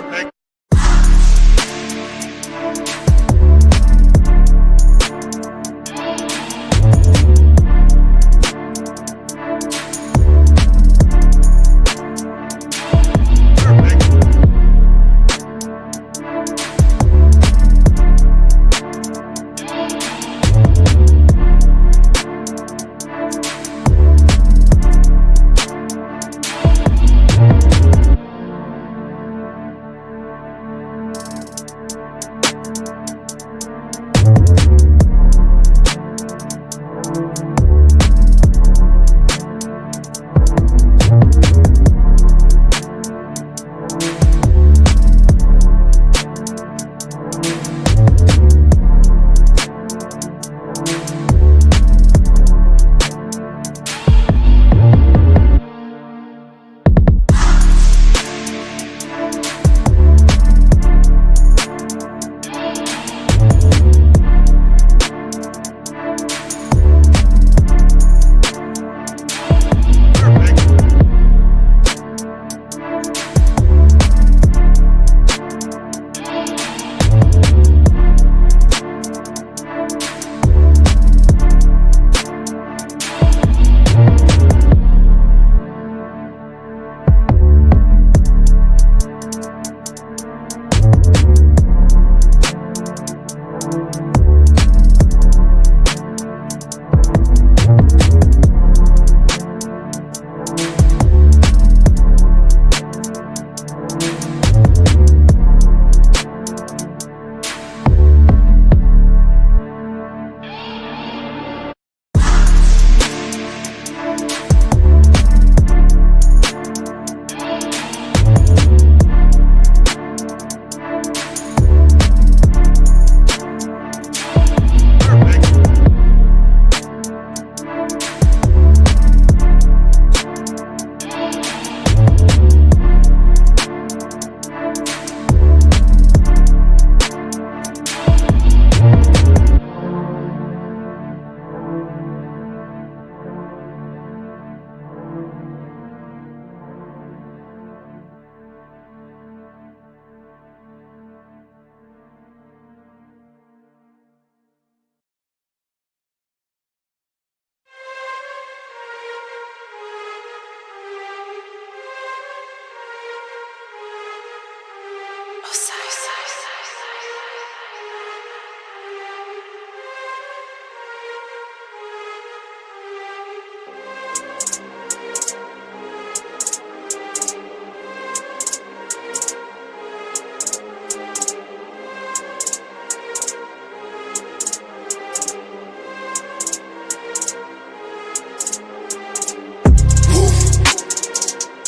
Perfect.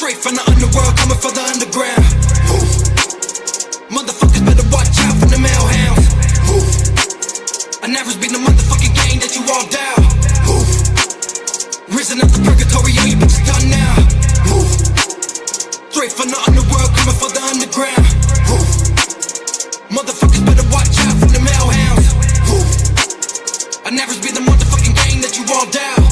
Straight from the underworld, coming for the underground. Motherfuckers better watch out for the male hounds. I never been the motherfucking gang that you all down. Risen up the purgatory, all you bitches done now. Straight from the underworld, coming for the underground. Motherfuckers better watch out for the male hounds. I never been the motherfucking gang that you all down.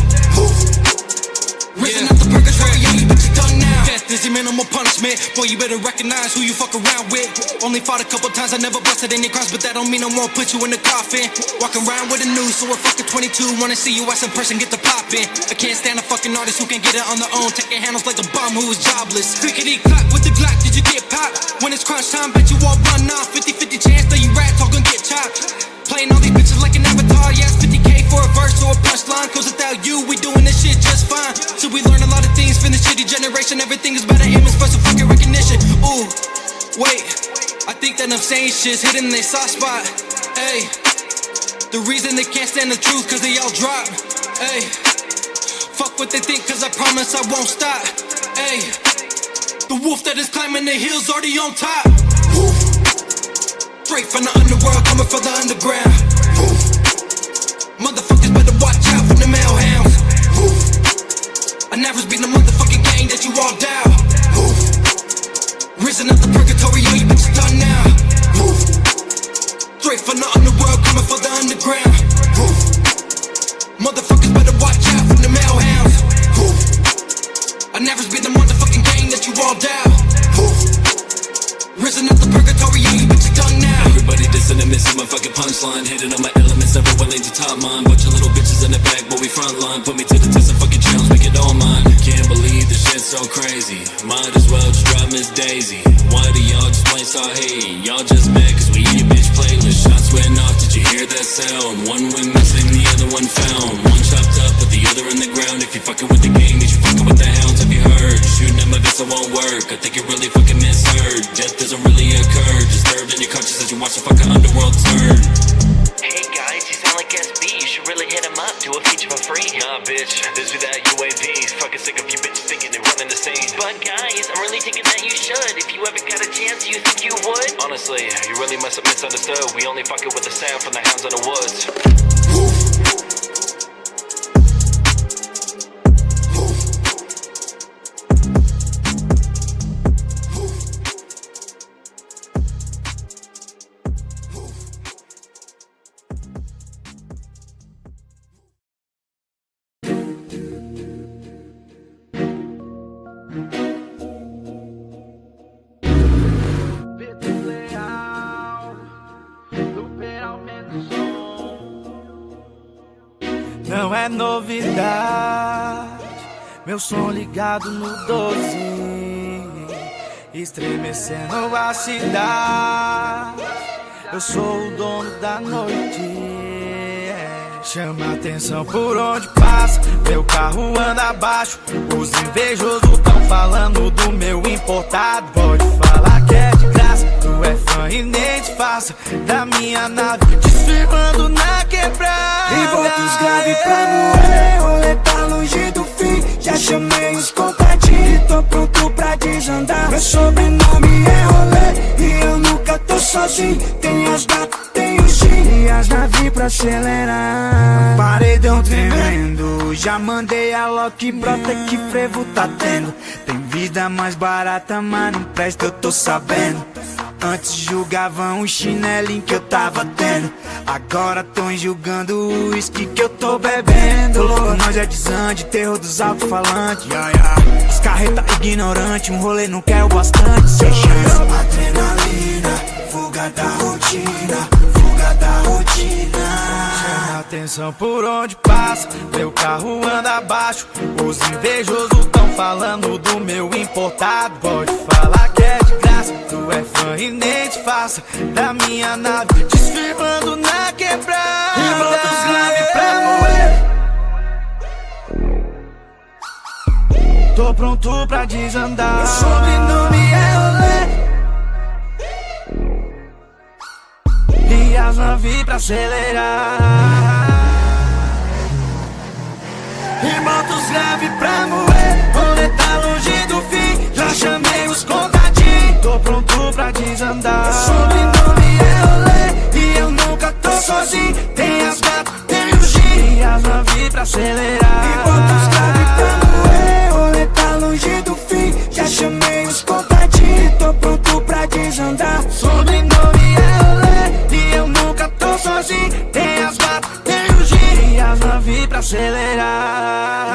Risen up the purgatory, all you bitches done now. Death is your minimal punishment. Boy, you better recognize who you fuck around with. Only fought a couple times, I never busted any crimes, but that don't mean I won't put you in the coffin. Walking around with a noose, so a fucking 22. Wanna see you as a person, get the poppin'. I can't stand a fucking artist who can get it on their own. Taking handles like a bum who is jobless. Clickety clack with the Glock, did you get popped? When it's crunch time, bet you all run off. 50-50 chance that you rats all gon' get chopped. Playing all these bitches like an avatar, yes, 50K for a verse or a punchline. Cause without you, we doing this shit just fine. So we learn a lot of things from the shitty generation. Everything is better image for some fucking recognition. Ooh, wait, I think that I'm saying shit's hidden in their soft spot. Ayy, the reason they can't stand the truth cause they all drop. Ayy, fuck what they think cause I promise I won't stop. Ayy, the wolf that is climbing the hills already on top. Straight from the underworld, coming for the underground. Motherfuckers better watch out for the male hounds. I never been the motherfucking gang that you all down. Risen up the purgatory, all you bitches done now. Straight from the underworld, coming for the underground. Motherfuckers better watch out for the male hounds. I never been the motherfucking gang that you all down. Risen up coastline, hitting on my elements, never willing to top mine. Bunch of little bitches in the back, but we front line. Put me to the test and fucking challenge, make it all mine. Can't believe this shit's so crazy. Might as well just drop Miss Daisy. Why do y'all just plain start hating? Y'all just mad cause we in your bitch playlist. Shots went off, did you hear that sound? One wing missing, the other one found. One chopped up, but the other in the ground. If you fucking with the gang, then you fucking with the hounds. Have you heard? Shooting at my vessel won't work. I think you really fucking misheard. Death doesn't really occur. Disturbed in your conscience as you watch the fucking underworld turn. Hey guys, you sound like SB. You should really hit him up. Do a feature for free. Nah, bitch. This be that UAV. Fucking sick of you bitches thinking they're running the scene. But guys, I'm really thinking that you should. If you ever got a chance, you think you would? Honestly, you really must have misunderstood. We only fucking with the sound from the hounds in the woods. Não é novidade, meu som ligado no 12, estremecendo a cidade. Eu sou o dono da noite, chama atenção por onde passa. Meu carro anda abaixo, os invejosos tão falando do meu importado. Pode falar que é de graça, tu é fã e nem disfarça da minha nave desfilando na quebrada. E bota os grave pra moer, rolê tá longe do fim. Já chamei os contatinhos e tô pronto pra desandar. Meu sobrenome é rolê e eu nunca tô sozinho. Tem as gatas, tem o gin e as naves pra acelerar. Paredão tremendo, já mandei a Loki, brota que frevo tá tendo. Tem vida mais barata, mas não presta, eu tô sabendo. Antes julgavam o chinelinho que eu tava tendo, agora tão julgando o uísque que eu tô bebendo. Nós é desande, terror dos alto-falantes. Os carreta ignorante, um rolê não quer o bastante. Sem chance, adrenalina, fuga da rotina, fuga da rotina. Chama atenção por onde passa, meu carro anda abaixo. Os invejosos tão falando do meu importado. Pode falar que é de graça, tu é fã e nem disfarça da minha nave desfilando na quebrada. E bota os grave pra moer, tô pronto pra desandar. meu sobrenome é rolê e as naves pra acelerar. e bota os grave pra moer, rolê tá longe do fim. Já chamei os contatinhos, tô pronto pra desandar. meu sobrenome é rolê e eu nunca tô sozinho. Tem as gatas, tem o gin e as naves pra acelerar. e bota os grave pra moer, rolê tá longe do fim. Já chamei os contatinhos, tô pronto pra desandar. Sobrenome é rolê e eu nunca tô sozinho. Tem as gatas, tem o gin e as naves pra acelerar.